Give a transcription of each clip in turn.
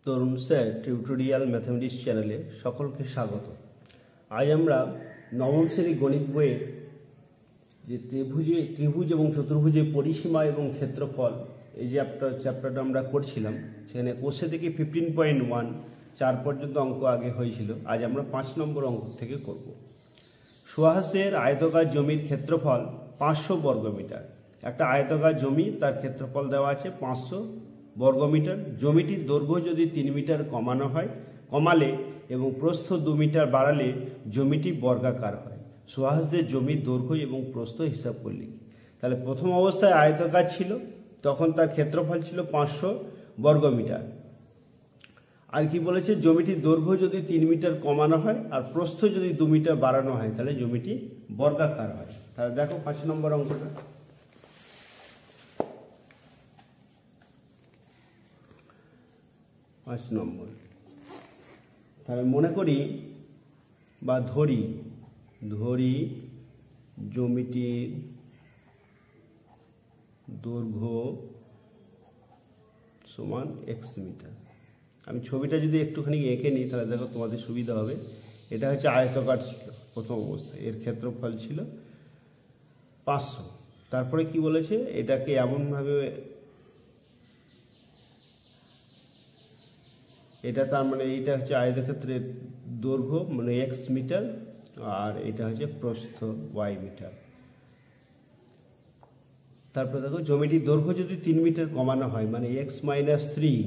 তরুণ sir tutorial mathematics চ্যানেলে সকলকে স্বাগত। আজ আমরা নবম শ্রেণী গণিত বইয়ের যে ত্রিভুজ এবং চতুর্ভুজের পরিসীমা এবং ক্ষেত্রফল এই যে চ্যাপ্টারটা আমরা করছিলাম, সেখানে কোষে থেকে 15.1 4 পর্যন্ত অঙ্ক আগে হয়েছিল। আজ আমরা 5 নম্বর অঙ্ক থেকে করব। সুহাসদের আয়তকার জমির ক্ষেত্রফল 500 বর্গমিটার। একটা আয়তকার জমি, তার ক্ষেত্রফল দেওয়া আছে 500 বর্গমিটার। জমিটির দৈর্ঘ্য যদি 3 মিটার কমালে এবং প্রস্থ 2 মিটার বাড়ালে জমিটি বর্গাকার হয়। সুহাসদের জমির দৈর্ঘ্য এবং প্রস্থ হিসাব করলে, তাহলে প্রথম অবস্থায় আয়তকার ছিল, তখন তার ক্ষেত্রফল ছিল 500 বর্গমিটার। আর কি বলেছে, জমিটির দৈর্ঘ্য যদি 3 মিটার কমানো হয় আর প্রস্থ যদি 2 মিটার বাড়ানো হয়, তাহলে জমিটি বর্গাকার হয়। তাহলে দেখো 5 নম্বর অঙ্কটা। তাহলে মনে করি বা ধরি জমিটির দৈর্ঘ্য সমান x মিটার। আমি ছবিটা যদি একটুখানি এঁকে নিই, তাহলে দেখো তোমাদের সুবিধা হবে। এটা হচ্ছে আয়তকার ছিল প্রথম অবস্থায়, এর ক্ষেত্রফল ছিল 500। তারপরে কি বলেছে, এটাকে এমনভাবে, এটা তার মানে এইটা হচ্ছে আয়তক্ষেত্রের দৈর্ঘ্য মানে x মিটার, আর এটা হচ্ছে প্রস্থ y মিটার। তারপরে দেখো জমিটির দৈর্ঘ্য যদি 3 মিটার কমানো হয় মানে x - 3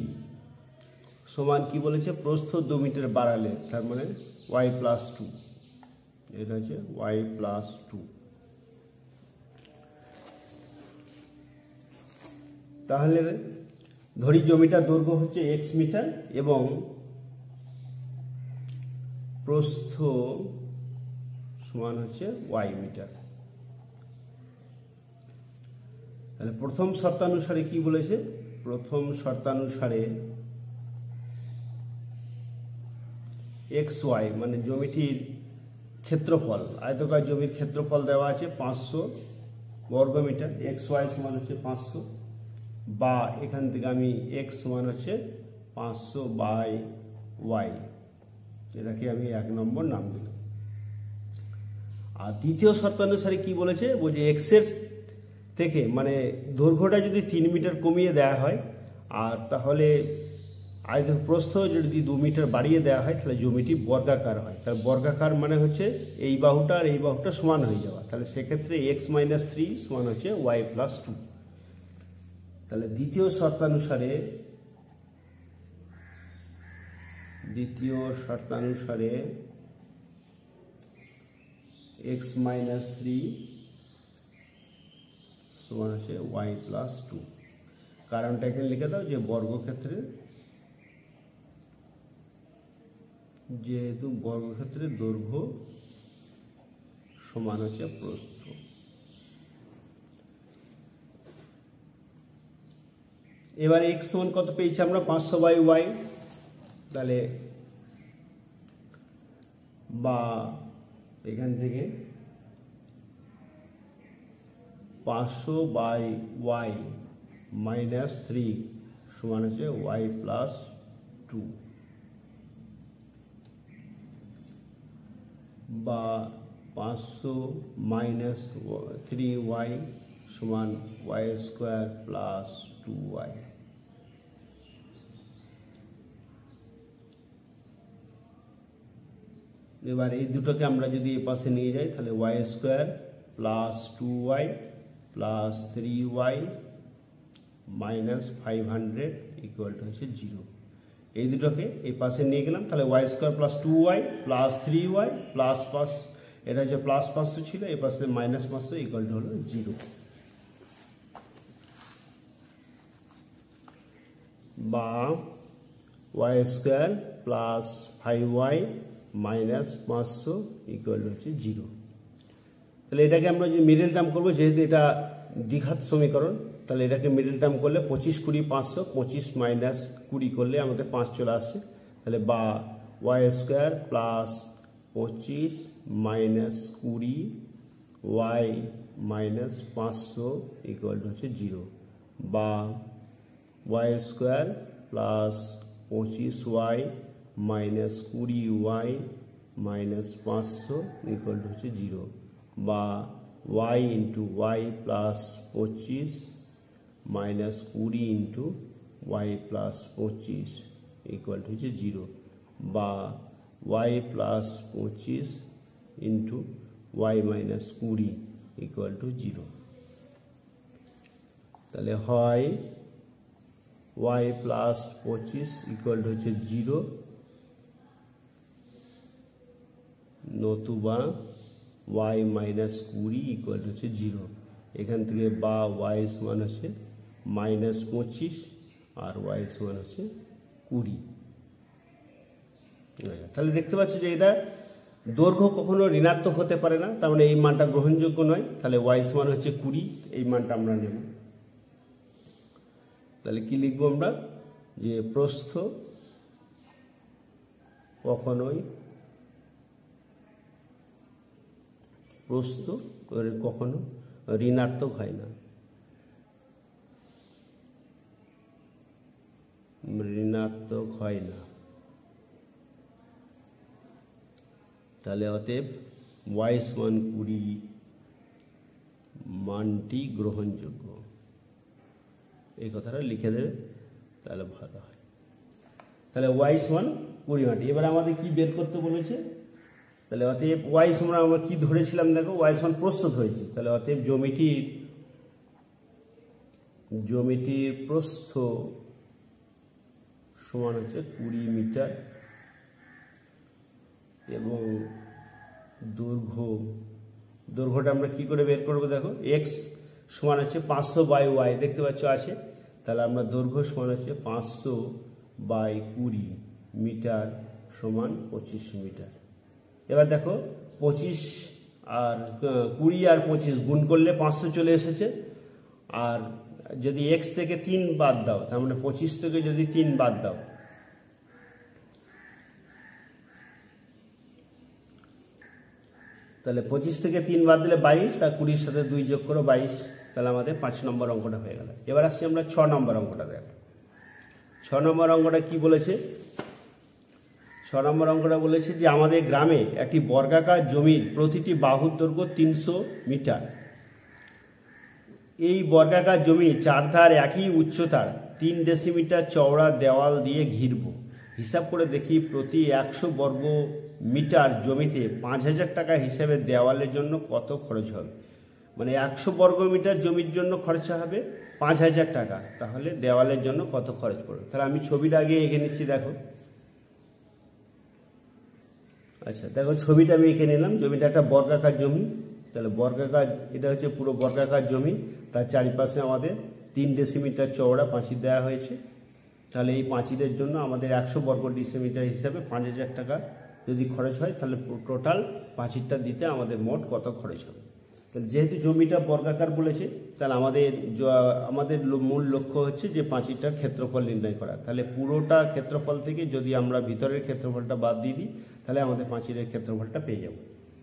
সমান কি বলেছে, প্রস্থ 2 মিটার বাড়ালে, তার মানে y + 2। এটা হচ্ছে y + 2। তাহলে ধরি জমিটার দৈর্ঘ্য হচ্ছে x মিটার এবং প্রস্থ সমান হচ্ছে y মিটার। তাহলে প্রথম শর্তানুসারে কি বলেছে, প্রথম শর্তানুসারে xy মানে জমিটির ক্ষেত্রফল, আয়তকার জমির ক্ষেত্রফল দেওয়া আছে 500 বর্গমিটার। xy সমান হচ্ছে 500, বা এখান থেকে আমি x সমান হচ্ছে 500/y, এটাকে আমি 1 নম্বর নাম দিলাম। আর দ্বিতীয় শর্তানুসারে কি বলেছে, বলছে x এর থেকে মানে দৈর্ঘ্যটা যদি 3 মিটার কমিয়ে দেওয়া হয়, আর তাহলে প্রস্থ যদি 2 মিটার বাড়িয়ে দেওয়া হয়, তাহলে জমিটি বর্গাকার হয়। তাহলে বর্গাকার মানে হচ্ছে এই বাহুটা আর এই বাহুটা সমান হয়ে যাওয়া। তাহলে সেক্ষেত্রে x - 3 সমান হচ্ছে y + 2। তাহলে দ্বিতীয় শর্তানুসারে x - 3 সমান হচ্ছে y + 2। কারণটা এখানে লিখে দাও, যে বর্গক্ষেত্রের, যেহেতু বর্গক্ষেত্রের দৈর্ঘ্য সমান হচ্ছে প্রস্থ। এবারে x সমান কত পেয়েছি আমরা, 500/y। তাহলে বা এখান থেকে 500/y - 3 সমান হচ্ছে y + 2, বা 500 - 3y সমান y² + 2y। এবার এই দুটোকে আমরা যদি এ পাশে নিয়ে যাই, তাহলে y² + 2y + 3y - 500 = 0। এই দুটোকে এই পাশে নিয়ে গেলাম, তাহলে y² + 2y + 3y +, এটা হচ্ছে +500 ছিল, এই পাশে -500 হলো 0। বা y² + 5y - 500 হচ্ছে 0। তাহলে এটাকে আমরা যদি মিডল টার্ম করবো, যেহেতু এটা দ্বিঘাত সমীকরণ, তাহলে এটাকে মিডল টার্ম করলে 25 20 500, 25 - 20 করলে আমাদের 5 চলে আসছে। তাহলে বা y² + 25 - 20 y - 500 হচ্ছে 0, বা y² + 25y minus 20y minus 500 equal to হচ্ছে 0, বা y into y plus 25 minus 20 into y plus 25 equal to হচ্ছে 0, বা y plus 25 into y minus 20 equal to 0। তাহলে হয় y প্লাস 25 ইকুয়াল টু হচ্ছে 0, নতুবা y মাইনাস 20 ইকুয়াল টু হচ্ছে 0। এখান থেকে বা y সমান হচ্ছে মাইনাস 25 আর y সমান হচ্ছে 20। তাহলে দেখতে পাচ্ছ যে এটা দৈর্ঘ্য কখনো ঋণাত্মক হতে পারে না, তার মানে এই মানটা গ্রহণযোগ্য নয়। তাহলে y সমান হচ্ছে 20, এই মানটা আমরা নেব। তাহলে কি লিখবো আমরা, যে প্রস্থ কখনোই কখনো ঋণাত্মক হয় না, ঋণাত্মক হয় না। তাহলে অতএব y সমান 20 মানটি গ্রহণযোগ্য, এই কথাটা লিখে দেবে, তাহলে ভালো হয়। তাহলে y সমান 20 মানটি। এবার আমাদের কি বের করতে বলেছে, তাহলে অতএব y সমান আমরা কি ধরেছিলাম, দেখো y সমান প্রস্থ ধরেছি। তাহলে অতএব জ্যামিতির প্রস্থ সমান হচ্ছে 20 মিটার, এবং দৈর্ঘ্যটা আমরা কি করে বের করবো, দেখো x সমান হচ্ছে 500 বাই y, দেখতে পাচ্ছ আছে। তাহলে আমরা দৈর্ঘ্য সমান হচ্ছে 500 বাই 20 মিটার সমান 25 মিটার। এবার দেখো 25 আর 20 আর 25 গুণ করলে 500 চলে এসেছে, আর যদি x থেকে 3 বাদ দাও, তার মানে 25 থেকে যদি 3 বাদ দাও, তাহলে 25 থেকে 3 বাদ দিলে 22, আর 20 সাথে 2 যোগ করো 22, তাহলে আমাদের 5 নম্বর অঙ্কটা হয়ে গেল। এবার আসছি আমরা 6 নম্বর অঙ্কটা দেখো। 6 নম্বর অঙ্কটা কি বলেছে, 6 নম্বর অঙ্কটা বলেছে যে আমাদের গ্রামে একটি বর্গাকার জমির প্রতিটি বাহুর দৈর্ঘ্য 300 মিটার। এই বর্গাকার জমি চারধার একই উচ্চতার 3 ডেসিমিটার চওড়া দেওয়াল দিয়ে ঘিরব। হিসাব করে দেখি প্রতি 100 বর্গ মিটার জমিতে 5000 টাকা হিসাবে দেওয়ালের জন্য কত খরচ হবে। মানে 100 বর্গ মিটার জমির জন্য খরচা হবে 5000 টাকা, তাহলে দেওয়ালের জন্য কত খরচ পড়বে। তাহলে আমি ছবিটা আগে এঁকে নিচ্ছি, দেখো। আচ্ছা দেখো, ছবিটা আমি এঁকে নিলাম। জমিটা একটা বর্গাকার জমি, তাহলে বর্গাকার, এটা হচ্ছে পুরো বর্গাকার জমি, তার চারিপাশে আমাদের 3 ডেসিমিটার চওড়া পাঁচিল দেওয়া হয়েছে। তাহলে এই পাঁচিলের জন্য আমাদের 100 বর্গ ডেসিমিটার হিসাবে 5000 টাকা যদি খরচ হয়, তাহলে টোটাল পাঁচিলটা দিতে আমাদের মোট কত খরচ হবে। তাহলে যেহেতু জমিটা বর্গাকার বলেছে, তাহলে আমাদের মূল লক্ষ্য হচ্ছে যে পাঁচিলটার ক্ষেত্রফল নির্ণয় করা। তাহলে পুরোটা ক্ষেত্রফল থেকে যদি আমরা ভিতরের ক্ষেত্রফলটা বাদ দিয়ে দিই, তাহলে আমাদের পাঁচিলের ক্ষেত্রফলটা পেয়ে যাব।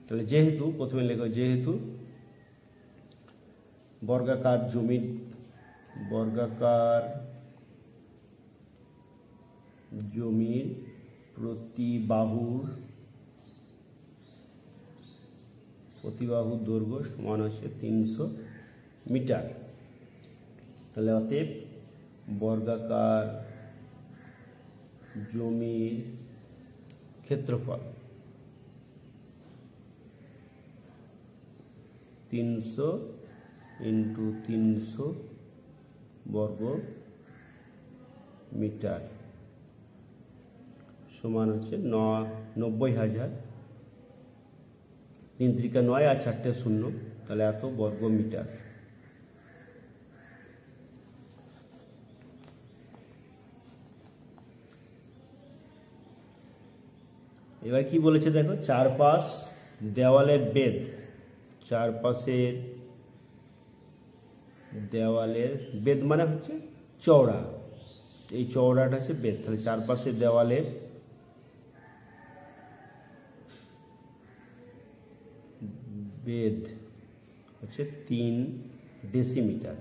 তাহলে যেহেতু প্রথমে লেখো, যেহেতু বর্গাকার জমির প্রতি বাহুর দৈর্ঘ্য সমান হচ্ছে 300 মিটার। তাহলে অতএব বর্গাকার জমির ক্ষেত্রফল 300 ইন্টু 300 বর্গ মিটার সমান হচ্ছে 90,000। 3 × 9 আর 4টে 0, তাহলে এত বর্গ মিটার। এবার কি বলেছে দেখো, চারপাশ দেওয়ালের বেধ, চারপাশের দেওয়ালের বেধ মানে হচ্ছে চওড়া, এই চওড়াটা হচ্ছে বেধ। তাহলে চারপাশের দেওয়ালের বেধ হচ্ছে 3 ডেসিমিটার।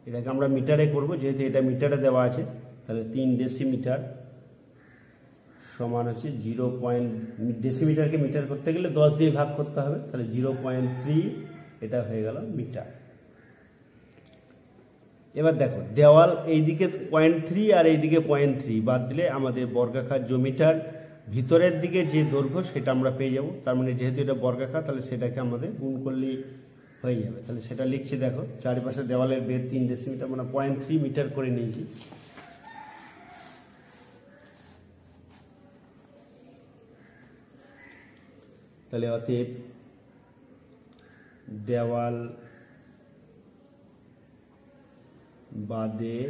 এটাকে আমরা মিটারে করব, যেহেতু এটা মিটারে দেওয়া আছে। তাহলে 3 ডেসিমিটার সমান হচ্ছে 0. ডেসিমিটারকে মিটার করতে গেলে 10 দিয়ে ভাগ করতে হবে, তাহলে 0.3 এটা হয়ে গেল মিটার। এবার দেখো দেওয়াল এইদিকে 0.3 আর এইদিকে 0.3 বাদ দিলে আমাদের বর্গাকার জমিটার ভিতরের দিকে যে দৈর্ঘ্য সেটা আমরা পেয়ে যাব। তার মানে যেহেতু এটা বর্গাকার তাহলে সেটাকে আমাদের গুণ করলেই হয়ে যাবে। তাহলে সেটা লিখছি, দেখো চারিপাশে দেওয়ালের বেদ 3 ডেসিমিটার মানে 0.3 মিটার করে নিয়েছি। তাহলে অতএব দেওয়াল বাদে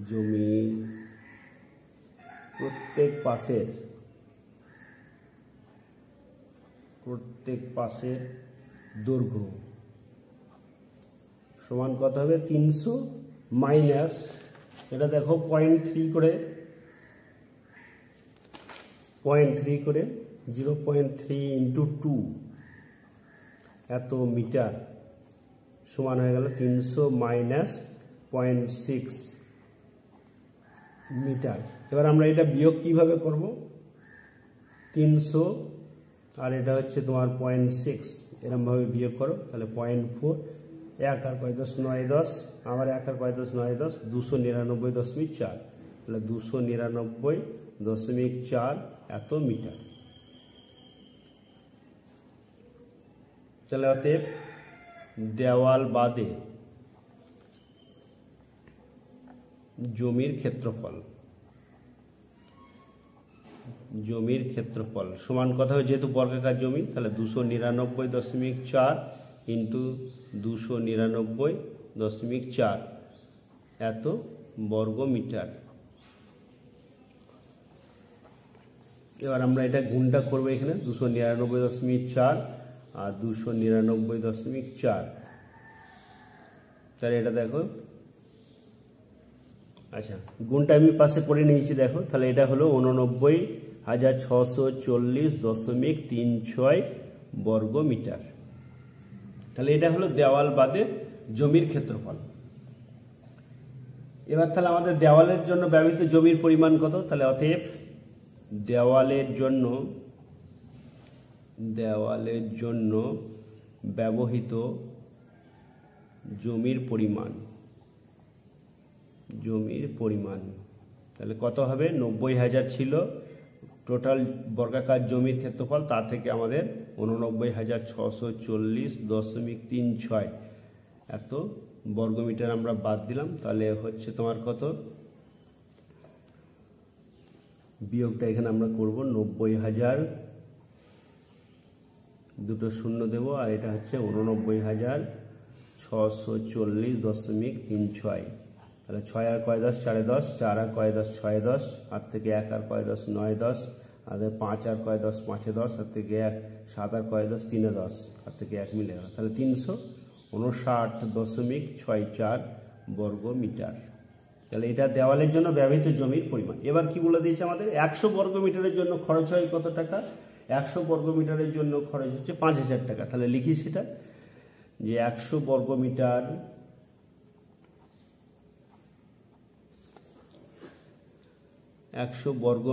জমির প্রত্যেক পাশের দৈর্ঘ্য সমান কত হবে 300 মাইনাস এটা দেখো 0.3 করে 0.3 ইন্টু 2 এত মিটার সমান হয়ে গেল 300 মাইনাস 0.6 মিটার। এবার আমরা এটা বিয়োগ কিভাবে করব, 300 আর এটা হচ্ছে তোমার 0.6 এরমভাবে বিয়োগ করো, তাহলে 0.4 1 আর 5 10 9 10 আবার 1 আর 5 10 9 10 299.4 তাহলে 299.4 এত মিটার। তাহলে অতএব দেওয়াল বাদে জমির ক্ষেত্রফল সমান কথা হয়, যেহেতু বর্গাকার জমি তাহলে 299.4 ইন্টু 299.4 এত বর্গ মিটার। এবার আমরা এটা গুণটা করবো এখানে 299.4 আর 299.4 তাহলে এটা দেখো, আচ্ছা গুণটা আমি পাশে করে নিয়েছি দেখো, তাহলে এটা হলো 89,640.36 বর্গ মিটার। তাহলে এটা হলো দেওয়াল বাদে জমির ক্ষেত্রফল। এবার তাহলে আমাদের দেওয়ালের জন্য ব্যবহৃত জমির পরিমাণ কত, তাহলে অতএব দেওয়ালের জন্য ব্যবহৃত জমির পরিমাণ তাহলে কত হবে, 90,000 ছিল টোটাল বর্গাকার জমির ক্ষেত্রফল, তা থেকে আমাদের 89,640.36 এত বর্গমিটার আমরা বাদ দিলাম। তাহলে হচ্ছে তোমার কত, বিয়োগটা এখানে আমরা করব 90,000 দুটো শূন্য দেব আর এটা হচ্ছে 89,640.36 তাহলে 6 আর কয় 10 4 10 4 আর কয় 10 6 10 আর থেকে 1 আর কয় 10 9 10 আর 5 আর কয় 10 5 10 আর থেকে 1 7 আর কয় 10 3 10 আর থেকে 1 মিলে গেল, তাহলে 359.64 বর্গ মিটার। তাহলে এটা দেওয়ালের জন্য ব্যবহৃত জমির পরিমাণ। এবার কি বলে দিয়েছে আমাদের 100 বর্গ মিটারের জন্য খরচ হয় কত টাকা, 100 বর্গ মিটারের জন্য খরচ হচ্ছে 5,000 টাকা। তাহলে লিখি সেটা যে 100 বর্গ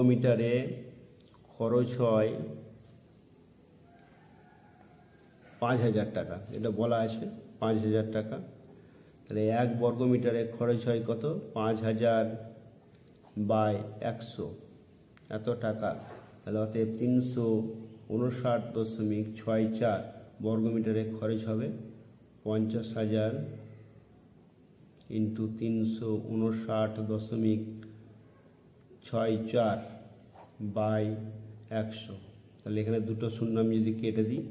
মিটারে খরচ হয় 5,000 টাকা, এটা বলা আছে 5,000 টাকা। তাহলে 1 বর্গ মিটারে খরচ হয় কত, 5,000 বাই 100 এত টাকা। তাহলে অতএব 359.64 বর্গ মিটারে খরচ হবে 50,000 ইন্টু 359.64 বাই 100। তাহলে এখানে দুটো শূন্য আমি যদি কেটে দিই,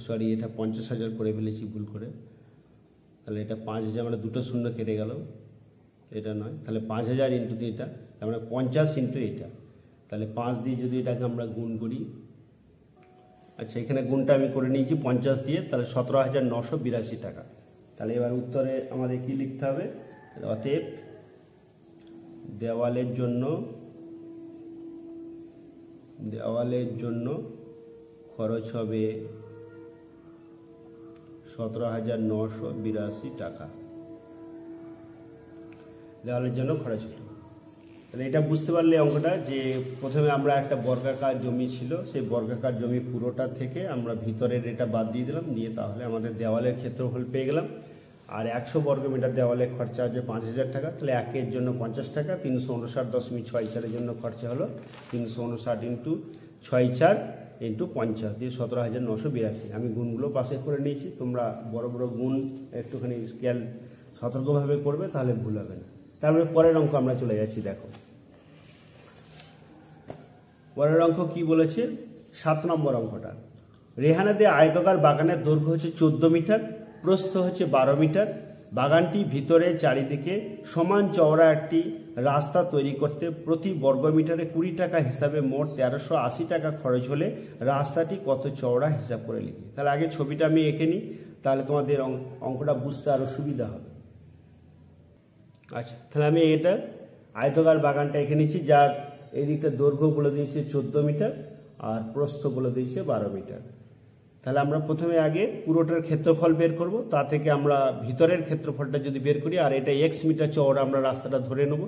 সরি এটা 50,000 করে ফেলেছি ভুল করে, তাহলে এটা 5,000 মানে দুটো শূন্য কেটে গেল, এটা নয়, তাহলে 5,000 ইন্টু এটা তার মানে 50 ইন্টু এটা, তাহলে 5 দিয়ে যদি এটাকে আমরা গুণ করি, আচ্ছা এখানে গুণটা আমি করে নিয়েছি 50 দিয়ে, তাহলে 17,982 টাকা। তাহলে এবার উত্তরে আমাদের কি লিখতে হবে, অতএব দেওয়ালের জন্য খরচ হবে 17,982 টাকা দেওয়ালের জন্য খরচ হলো। তাহলে এটা বুঝতে পারলে অঙ্কটা যে প্রথমে আমরা একটা বর্গাকার জমি ছিল, সেই বর্গাকার জমি পুরোটা থেকে আমরা ভিতরের এটা বাদ দিয়ে দিলাম, দিয়ে তাহলে আমাদের দেওয়ালের ক্ষেত্রফল পেয়ে গেলাম। আর 100 বর্গমিটার দেওয়ালে খরচা হচ্ছে 5,000 টাকা, তাহলে একের জন্য 50 টাকা, 359.64 জন্য খরচা হলো 359 ইন্টু 64 ইন্টু 50 দিয়ে 17,982। আমি গুণগুলো পাশে করে নিয়েছি, তোমরা বড় বড় গুণ একটুখানি স্কেল সতর্কভাবে করবে, তাহলে ভুল হবে না। তারপরে পরের অঙ্ক আমরা চলে যাচ্ছি। দেখো পরের অঙ্ক কি বলেছে, 7 নম্বর অঙ্কটা। রেহানাদে আয়তাকার বাগানের দৈর্ঘ্য হচ্ছে 14 মিটার, প্রস্থ হচ্ছে 12 মিটার। বাগানটি ভিতরে চারিদিকে সমান চওড়া একটি রাস্তা তৈরি করতে প্রতি বর্গমিটারে 20 টাকা হিসাবে মোট 1380 টাকা খরচ হলে রাস্তাটি কত চওড়া হিসাব করে লিখি। তাহলে আগে ছবিটা আমি এঁকে নিই, তাহলে তোমাদের অঙ্কটা বুঝতে আরও সুবিধা হবে। আচ্ছা, তাহলে আমি এটা আয়তাকার বাগানটা এঁকে নিচ্ছি, যার এই দিকটা দৈর্ঘ্য বলে দিয়েছে 14 মিটার আর প্রস্থ বলে দিয়েছে 12 মিটার। তাহলে আমরা প্রথমে আগে পুরোটার ক্ষেত্রফল বের করব, তা থেকে আমরা ভিতরের ক্ষেত্রফলটা যদি বের করি, আর এটা x মিটার চওড়া আমরা রাস্তাটা ধরে নেব,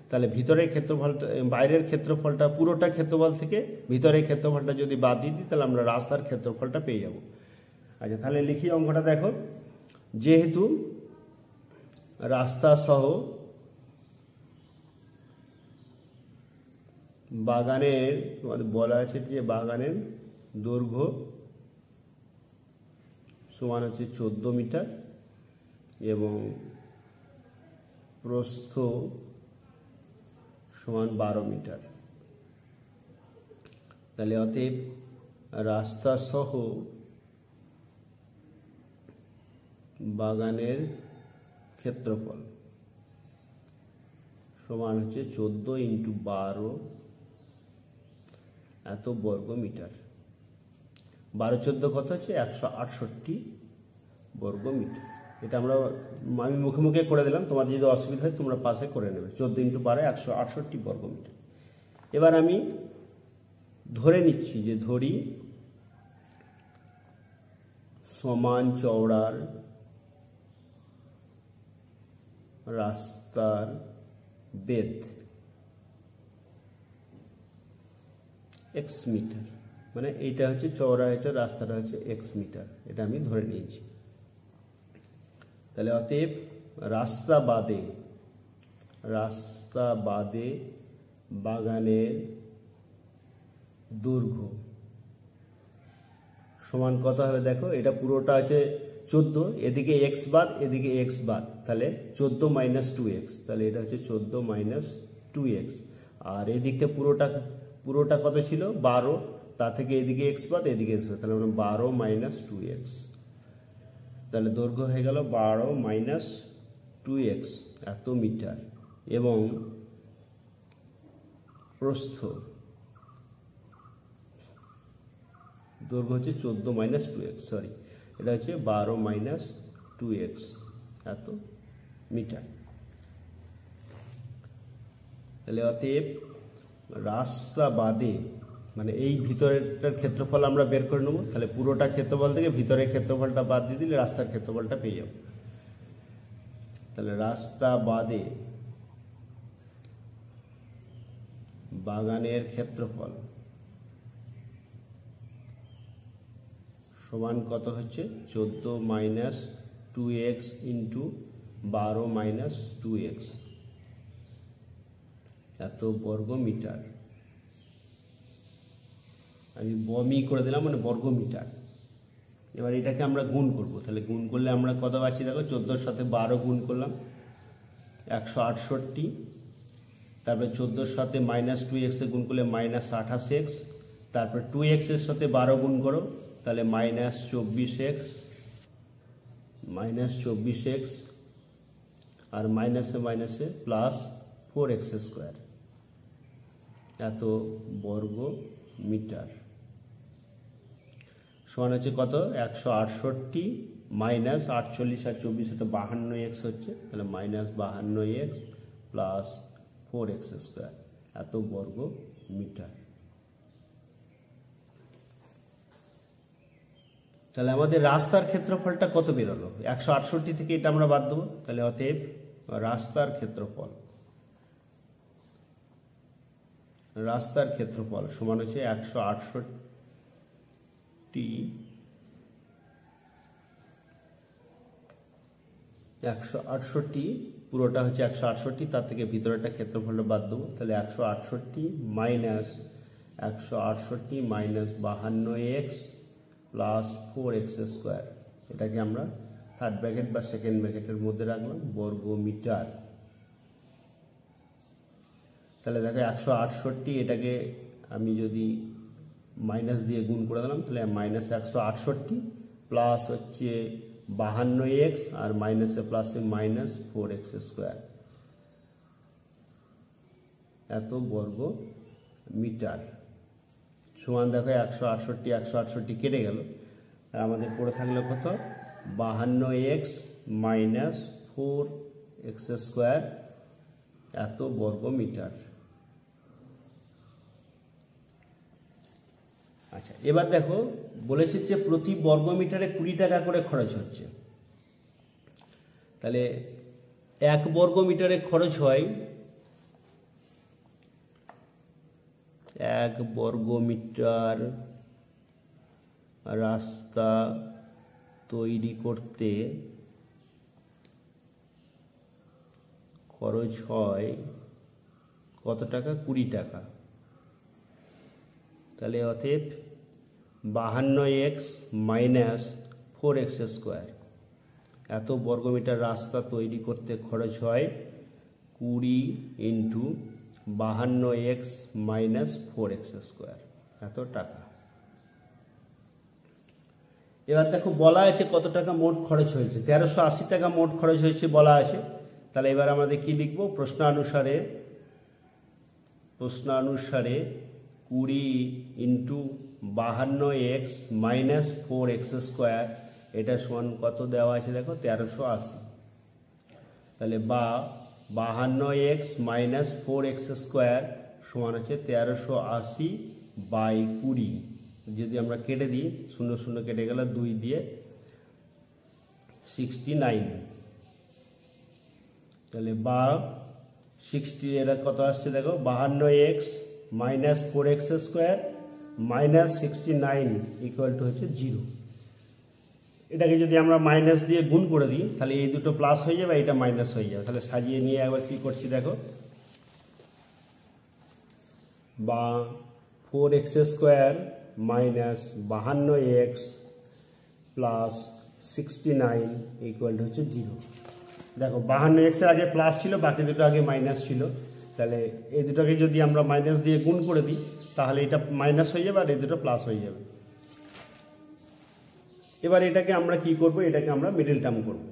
তাহলে ভিতরের ক্ষেত্রফলটা বাইরের ক্ষেত্রফলটা পুরোটা ক্ষেত্রফল থেকে ভিতরের ক্ষেত্রফলটা যদি বাদ দিয়ে দিই, তাহলে আমরা রাস্তার ক্ষেত্রফলটা পেয়ে যাব। আচ্ছা, তাহলে লিখি অঙ্কটা। দেখো, যেহেতু রাস্তা সহ বাগানের তোমাদের বলা আছে যে বাগানের দৈর্ঘ্য সমান হচ্ছে 14 মিটার এবং প্রস্থ সমান 12 মিটার, তাহলে অতএব রাস্তা সহ বাগানের ক্ষেত্রফল সমান হচ্ছে 14 ইন্টু 12 এত বর্গ মিটার। 12 14 কত হচ্ছে 168 বর্গ মিটার। এটা আমি মুখে মুখে করে দিলাম, তোমার যদি অসুবিধা হয় তোমরা পাশে করে নেবে। 14 ইন্টু 12 168 বর্গ মিটার। এবার আমি ধরে নিচ্ছি যে ধরি সমান চওড়ার রাস্তার বেধ x মিটার, মানে এইটা হচ্ছে চওড়া, এটা রাস্তাটা হচ্ছে x মিটার, এটা আমি ধরে নিয়েছি। তাহলে অতএব রাস্তা বাদে বাগানের দৈর্ঘ্য সমান কত হবে। দেখো, এটা পুরোটা আছে 14, এদিকে x বাদ এদিকে x বাদ, তাহলে 14 মাইনাস 2x, তাহলে এটা হচ্ছে 14 মাইনাস 2x। আর এই দিকটা পুরোটা কত ছিল 12, তা থেকে এদিকে x বাদ এদিকে x বাদ, তাহলে 12 মাইনাস 2x, তাহলে দৈর্ঘ্য হয়ে গেল 12 মাইনাস 2x এত মিটার। এবং প্রস্থ দৈর্ঘ্য হচ্ছে 14 মাইনাস 2x, সরি এটা হচ্ছে 12 মাইনাস 2x এত মিটার। তাহলে অতএব রাস্তা বাদে, মানে এই ভিতরেরটার ক্ষেত্রফল আমরা বের করে নেব, তাহলে পুরোটা ক্ষেত্রফল থেকে ভিতরের ক্ষেত্রফলটা বাদ দিয়ে দিলে রাস্তার ক্ষেত্রফলটা পেয়ে যাব। তাহলে রাস্তা বাদে বাগানের ক্ষেত্রফল সমান কত হচ্ছে 14 minus 2x into 12 minus 2x এত বর্গ মিটার। আমি বমি করে দিলাম, মানে বর্গ মিটার। এবার এটাকে আমরা গুণ করব, তাহলে গুণ করলে আমরা কত পাচ্ছি দেখো, 14 সাথে 12 গুণ করলাম 168, তারপরে 14 সাথে মাইনাস 2x গুণ করলে মাইনাস 28x, তারপরে 2x এর সাথে 12 গুণ করো, তাহলে মাইনাস 24x আর মাইনাসে মাইনাসে প্লাস 4x স্কোয়ার এত বর্গ মিটার সমান হচ্ছে কত 168 মাইনাস 48 আর 24 এটা 52x হচ্ছে, তাহলে minus 52x plus 4x square এত বর্গ মিটার। তাহলে আমাদের রাস্তার ক্ষেত্রফলটা কত বেরোলো? 168 থেকে এটা আমরা বাদ দেবো। তাহলে অতএব রাস্তার ক্ষেত্রফল সমান হচ্ছে 168 পুরোটা হচ্ছে 168, তার থেকে ভিতরেটা ক্ষেত্রফলটা বাদ দেবো। তাহলে 168 minus 52x plus 4x square, এটাকে আমরা থার্ড ব্র্যাকেট বা সেকেন্ড ব্র্যাকেটের মধ্যে রাখলাম, বর্গ মিটার। তাহলে দেখো 168, এটাকে আমি যদি মাইনাস দিয়ে গুণ করে দিলাম, তাহলে মাইনাস 168 প্লাস হচ্ছে 52x আর মাইনাসে প্লাসে মাইনাস 4x স্কোয়ার, এত বর্গ মিটার সমান। দেখো 168 কেটে গেল, আর আমাদের পড়ে থাকলো কত? 52x মাইনাস 4x স্কোয়ার, এত বর্গ মিটার। আচ্ছা, এবার দেখো বলেছে যে প্রতি বর্গ মিটারে 20 টাকা করে খরচ হচ্ছে। তাহলে 1 বর্গ মিটারে খরচ হয় 1 বর্গ মিটার রাস্তা তৈরি করতে খরচ হয় কত টাকা? 20 টাকা। তাহলে অতএব 52x মাইনাস 4x স্কোয়ার, এত বর্গমিটার রাস্তা তৈরি করতে খরচ হয় 20 into 52x minus 4x square, এত টাকা। এবার দেখো বলা আছে কত টাকা মোট খরচ হয়েছে, 1380 টাকা মোট খরচ হয়েছে বলা আছে। তাহলে এবার আমাদের কি লিখব? প্রশ্নানুসারে 20 into 52x minus 4x square, এটা সমান কত দেওয়া আছে দেখো? 1380। তাহলে 52x মাইনাস 4x স্কোয়ার সমান হচ্ছে 1380 বাই 20। যদি আমরা কেটে দিই, 0 0 কেটে গেল, 2 দিয়ে 69। তাহলে 60, এটা কত আসছে দেখো? 52x minus 4x square minus 69 equal to হচ্ছে 0। এটাকে যদি আমরা মাইনাস দিয়ে গুণ করে দিই, তাহলে এই দুটো প্লাস হয়ে যাবে, এটা মাইনাস হয়ে যাবে। তাহলে সাজিয়ে নিয়ে একবার কি করছি দেখো, 4x square minus 52x plus 69 equal to হচ্ছে 0। দেখো 52x এর আগে প্লাস ছিল, বাকি দুটো আগে মাইনাস ছিল। তাহলে এই দুটোকে যদি আমরা মাইনাস দিয়ে গুণ করে দিই, তাহলে এটা মাইনাস হয়ে যাবে আর এই দুটো প্লাস হয়ে যাবে। এবার এটাকে আমরা কি করব? এটাকে আমরা মিডল টার্ম করব।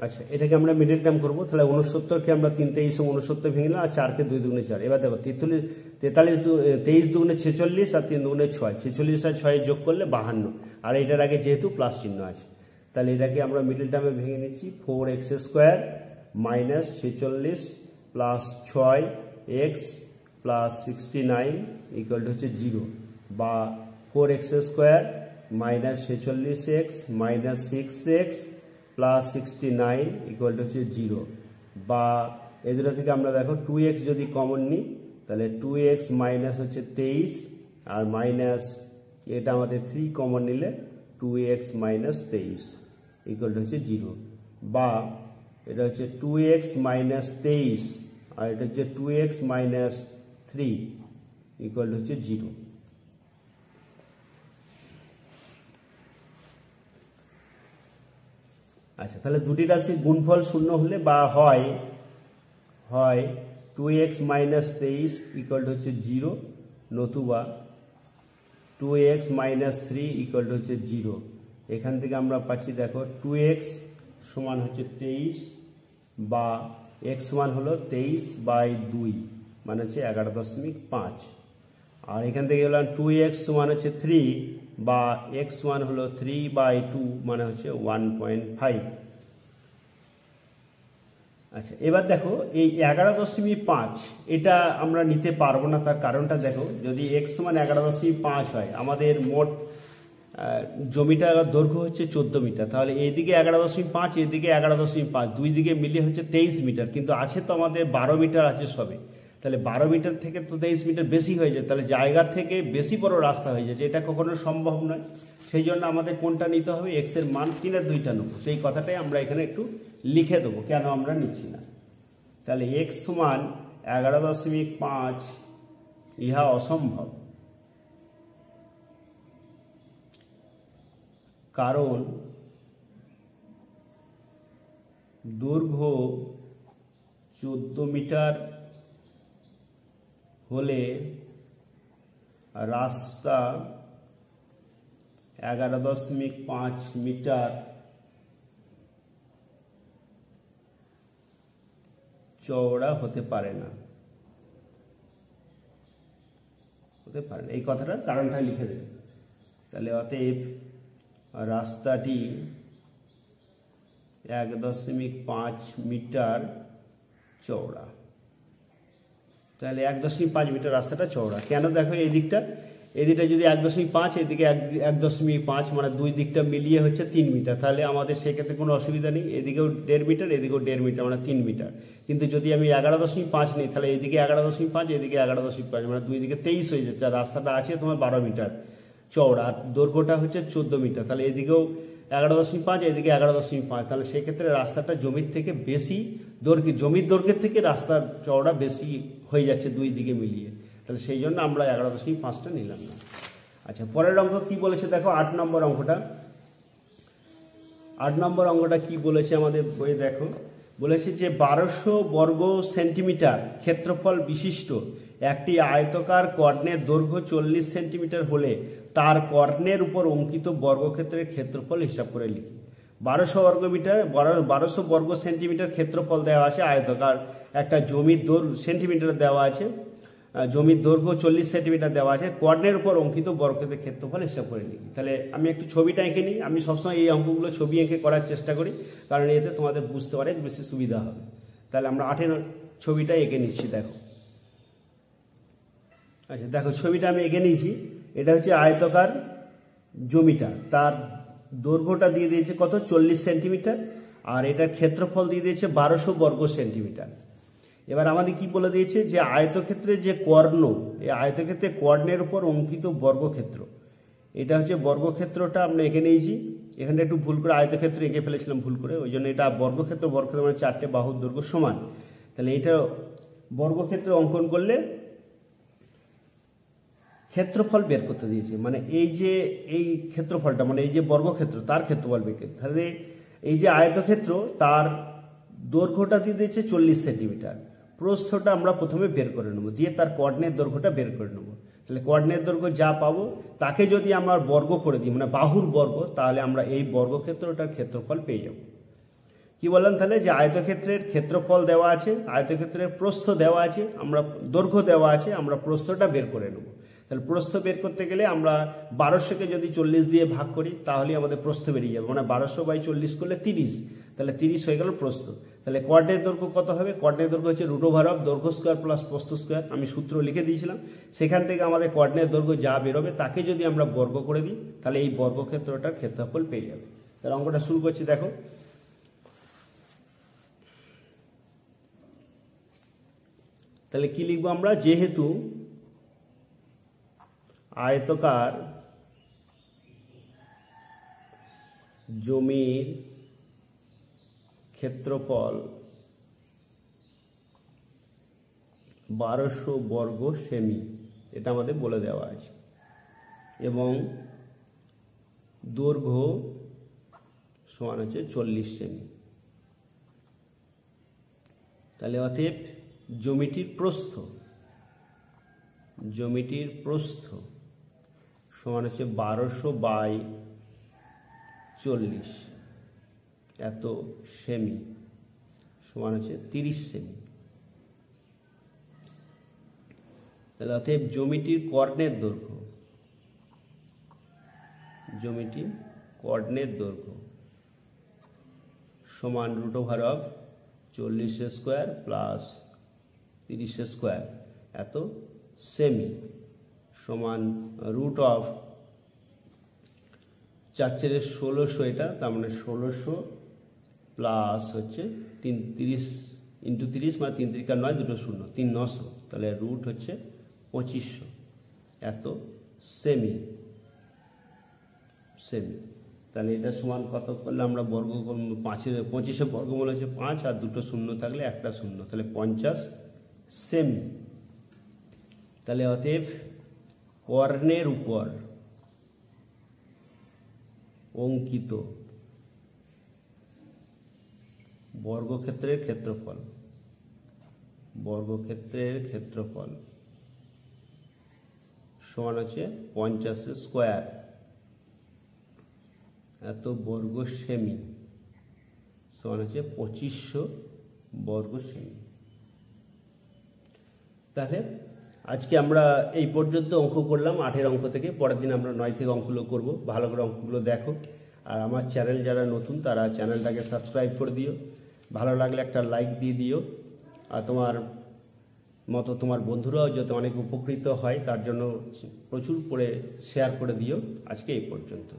আচ্ছা, এটাকে আমরা মিডল টার্ম করব। তাহলে 69কে আমরা 3 23 69 ভেঙে নিলাম, আর 4কে 2 দুগুণে 4। এবার দেখো 23 দুগুণে 46 আর 3 দুগুণে 6, 46 আর 6 যোগ করলে 52, আর এটার আগে যেহেতু প্লাস চিহ্ন আছে, তাহলে এটাকে আমরা মিডল টার্মে ভেঙে নিচ্ছি। 4x square minus 46 plus 6x plus 69 equal to হচ্ছে 0, বা 4x square minus 46x minus 6x plus 69 equal to হচ্ছে 0, বা এই দুটো থেকে আমরা দেখো 2x যদি কমন নিই, তাহলে 2x মাইনাস হচ্ছে 23 আর মাইনাস এটা আমাদের 3 কমন নিলে 2x মাইনাস 23 ইকুয়াল টু হচ্ছে 0, বা এটা হচ্ছে 2x মাইনাস 23 আর এটা হচ্ছে 2x মাইনাস 3 ইকুয়াল টু হচ্ছে 0। আচ্ছা, তাহলে দুটি রাশির গুণফল শূন্য হলে বা হয় 2x মাইনাস 23 ইকুয়াল টু হচ্ছে 0, নতুবা 2x মাইনাস 3 ইকুয়াল টু হচ্ছে 0। এখান থেকে আমরা পাচ্ছি দেখো 2x সমান হচ্ছে 23, বা x মান হলো 23 বাই 2 মানে হচ্ছে 11.5, আর এখান থেকে গেলাম 2x সমান হচ্ছে 3, বা x মান হলো 3 বাই 2 মানে হচ্ছে 1.5। আচ্ছা, এবার দেখো এই 11.5 এটা আমরা নিতে পারবো না। তার কারণটা দেখো, যদি x সমান 11.5 হয়, আমাদের মোট জমিটার দৈর্ঘ্য হচ্ছে 14 মিটার, তাহলে এইদিকে 11.5, এদিকে 11.5, দুই দিকে মিলিয়ে হচ্ছে 23 মিটার, কিন্তু আছে তো আমাদের 12 মিটার আছে সবে। তাহলে 12 মিটার থেকে তো 23 মিটার বেশি হয়ে যায়, তাহলে জায়গা থেকে বেশি বড় রাস্তা হয়ে যাচ্ছে, এটা কখনো সম্ভব নয়। সেই জন্য আমাদের কোনটা নিতে হবে, এক্স এর মান কিনা দুইটা নেবো, সেই কথাটাই আমরা এখানে একটু লিখে দেবো কেন আমরা নিচ্ছি না। তাহলে এক্স সমান 11.5, ইহা অসম্ভব, কারণ দৈর্ঘ্য 14 মিটার হলে রাস্তা 11.5 মিটার চওড়া হতে পারে না, এই কথাটা কারণটা লিখে দেবে। তাহলে অতএব রাস্তাটি 1.5 মিটার চওড়া, তাহলে 1.5 মিটার রাস্তাটা চওড়া। কেন, দেখো এই দিকটা যদি 1.5, এদিকে 1.5, মানে দুই দিকটা মিলিয়ে হচ্ছে 3 মিটার, তাহলে আমাদের সেক্ষেত্রে কোনো অসুবিধা নেই, এদিকেও 1.5 মিটার, এদিকেও 1.5 মিটার, মানে 3 মিটার। কিন্তু যদি আমি 11.5 নিই, তাহলে এদিকে 11.5, এদিকে 11.5, মানে দুই দিকে 23 হয়ে যাচ্ছে, আর রাস্তাটা আছে তোমার 12 মিটার চওড়া, আর দৈর্ঘ্যটা হচ্ছে 14 মিটার, তাহলে এদিকেও 11.5, এদিকে 11.5, তাহলে সেক্ষেত্রে রাস্তাটা জমির থেকে বেশি জমির দৈর্ঘ্যের থেকে রাস্তার চওড়া বেশি হয়ে যাচ্ছে দুই দিকে মিলিয়ে, তাহলে সেই জন্য আমরা 11.5টা নিলাম না। আচ্ছা, পরের অঙ্ক কি বলেছে দেখো, 8 নম্বর অঙ্কটা। 8 নম্বর অঙ্কটা কি বলেছে আমাদের বইয়ে দেখো, বলেছে যে 1200 বর্গ সেন্টিমিটার ক্ষেত্রফল বিশিষ্ট একটি আয়তকার কর্ণের দৈর্ঘ্য 40 সেন্টিমিটার হলে তার কর্ণের উপর অঙ্কিত বর্গক্ষেত্রের ক্ষেত্রফল হিসাব করে লিখি। 1200 বর্গ সেন্টিমিটার ক্ষেত্রফল দেওয়া আছে, আয়তকার একটা জমির সেন্টিমিটার দেওয়া আছে, জমির দৈর্ঘ্য 40 সেন্টিমিটার দেওয়া আছে, কর্ণের উপর অঙ্কিত বর্গক্ষেত্রের ক্ষেত্রফল হিসাব করে লিখি। তাহলে আমি একটু ছবিটা এঁকে নিই, আমি সবসময় এই অঙ্কগুলো ছবি এঁকে করার চেষ্টা করি, কারণ এতে তোমাদের বুঝতে অনেক বেশি সুবিধা হবে। তাহলে আমরা 8 ছবিটা এঁকে নিচ্ছি, দেখো। আচ্ছা দেখো, ছবিটা আমি এঁকে নিয়েছি, এটা হচ্ছে আয়তকার জমিটা, তার দৈর্ঘ্যটা দিয়ে দিয়েছে কত, 40 সেন্টিমিটার, আর এটার ক্ষেত্রফল দিয়ে দিয়েছে 1200 বর্গ সেন্টিমিটার। এবার আমাদের কি বলে দিয়েছে যে আয়তক্ষেত্রের যে কর্ণ, এই আয়তক্ষেত্রে কর্ণের উপর অঙ্কিত বর্গক্ষেত্র, এটা হচ্ছে বর্গক্ষেত্রটা আমরা এঁকে নিয়েছি। এখানটা একটু ভুল করে আয়তক্ষেত্র এঁকে ফেলেছিলাম ভুল করে, ওই জন্য এটা বর্গক্ষেত্র মানে 4টে বাহুর দৈর্ঘ্য সমান। তাহলে এটা বর্গক্ষেত্র অঙ্কন করলে ক্ষেত্রফল বের করতে দিয়েছে, মানে এই ক্ষেত্রফলটা, মানে এই যে বর্গক্ষেত্র তার ক্ষেত্রফল বের করতে, তাহলে এই যে আয়তক্ষেত্র তার দৈর্ঘ্যটা দিয়ে দিয়েছে 40 সেন্টিমিটার, প্রস্থটা আমরা প্রথমে বের করে নেবো, দিয়ে তার কর্ণের দৈর্ঘ্যটা বের করে নেবো। তাহলে কর্ণের দৈর্ঘ্য যা পাবো তাকে যদি আমরা বর্গ করে দিই, মানে বাহুর বর্গ, তাহলে আমরা এই বর্গক্ষেত্রটার ক্ষেত্রফল পেয়ে যাব। কি বললাম তাহলে, যে আয়তক্ষেত্রের ক্ষেত্রফল দেওয়া আছে, আয়তক্ষেত্রের প্রস্থ দেওয়া আছে, আমরা দৈর্ঘ্য দেওয়া আছে, আমরা প্রস্থটা বের করে নেব। তাহলে প্রস্থ বের করতে গেলে আমরা 1200কে যদি 40 দিয়ে ভাগ করি তাহলে আমাদের প্রস্থ বেরিয়ে যাবে, মানে 1200/40 করলে 30, তাহলে 30 হয়ে গেল প্রস্থ। তাহলে কর্ণের দৈর্ঘ্য কত হবে, কর্ণের দৈর্ঘ্য হচ্ছে √of দৈর্ঘ্য স্কোয়ার প্লাস প্রস্থ স্কোয়ার, আমি সূত্র লিখে দিয়েছিলাম, সেখান থেকে আমাদের কর্ণের দৈর্ঘ্য যা বেরোবে তাকে যদি আমরা বর্গ করে দিই তাহলে এই বর্গক্ষেত্রটার ক্ষেত্রফল পেয়ে যাবে। তাহলে অঙ্কটা শুরু করছি, দেখো। তাহলে কি লিখবো আমরা, যেহেতু আয়তকার জমির ক্ষেত্রফল 1200 বর্গ সেমি, এটা আমাদের বলে দেওয়া আছে, এবং দৈর্ঘ্য সমান হচ্ছে 40 সেমি। তাহলে অতএব জমিটির প্রস্থ সমান হচ্ছে 1200/40, এত সেমি, সমান হচ্ছে 30 সেমি। তাহলে অতএব জমিটির কর্ণের দৈর্ঘ্য সমান √of 40 স্কোয়ার প্লাস 30 স্কোয়ার এত সেমি, সমান √of 4 4 1600 এটা, তার মানে 1600 প্লাস হচ্ছে 30 ইন্টু 30 মানে 3 3 9 দুটো শূন্য 3900, তাহলে রুট হচ্ছে 2500 এত সেমি। তাহলে এটা সমান কত করলে আমরা বর্গ 25 বর্গমূল হচ্ছে 5 আর দুটো শূন্য থাকলে একটা শূন্য, তাহলে 50 সেমি। তাহলে অতএব কর্ণের উপর অঙ্কিত বর্গক্ষেত্রের ক্ষেত্রফল সমান হচ্ছে 50 স্কোয়ার এত বর্গ সেমি সমান হচ্ছে 2500 বর্গ সেমি। তাহলে আজকে আমরা এই পর্যন্ত অঙ্ক করলাম 8 অঙ্ক থেকে। পরের দিন আমরা 9 থেকে অঙ্কগুলো করব। ভালো করে অঙ্কগুলো দেখো। আর আমার চ্যানেল যারা নতুন তারা চ্যানেলটাকে সাবস্ক্রাইব করে দিও, ভালো লাগলে একটা লাইক দিয়ে দিও, আর তোমার বন্ধুরাও যাতে অনেক উপকৃত হয় তার জন্য প্রচুর করে শেয়ার করে দিও। আজকে এই পর্যন্ত।